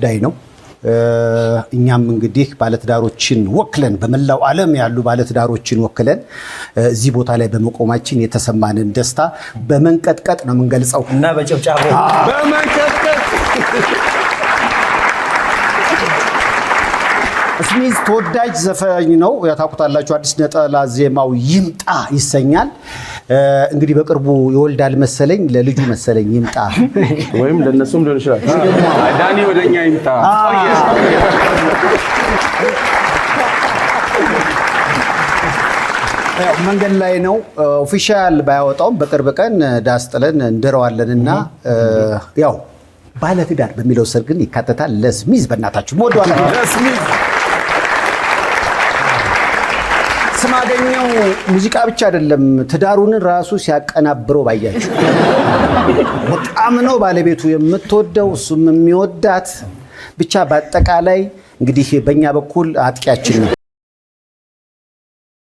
ጉዳይ ነው። እኛም እንግዲህ ባለትዳሮችን ወክለን በመላው ዓለም ያሉ ባለትዳሮችን ወክለን እዚህ ቦታ ላይ በመቆማችን የተሰማንን ደስታ በመንቀጥቀጥ ነው የምንገልጸው እና በጭብጨባ በመንቀጥቀጥ ስሚዝ ተወዳጅ ዘፋኝ ነው። ያታውቁታላችሁ። አዲስ ነጠላ ዜማው ይምጣ ይሰኛል። እንግዲህ በቅርቡ ይወልዳል መሰለኝ፣ ለልጁ መሰለኝ ይምጣ ወይም ለነሱም ሊሆን ይችላል። ዳኒ ወደኛ ይምጣ። መንገድ ላይ ነው። ኦፊሻል ባያወጣውም በቅርብ ቀን ዳስ ጥለን እንደረዋለንና ያው ባለትዳር በሚለው ስር ግን ይካተታል። ለስሚዝ በእናታችሁ ሞዷል። ለስሚዝ ስማገኘው ሙዚቃ ብቻ አይደለም ትዳሩን ራሱ ሲያቀናብረው ባያችሁ። በጣም ነው ባለቤቱ የምትወደው እሱም የሚወዳት። ብቻ በአጠቃላይ እንግዲህ በእኛ በኩል አጥቂያችን ነው።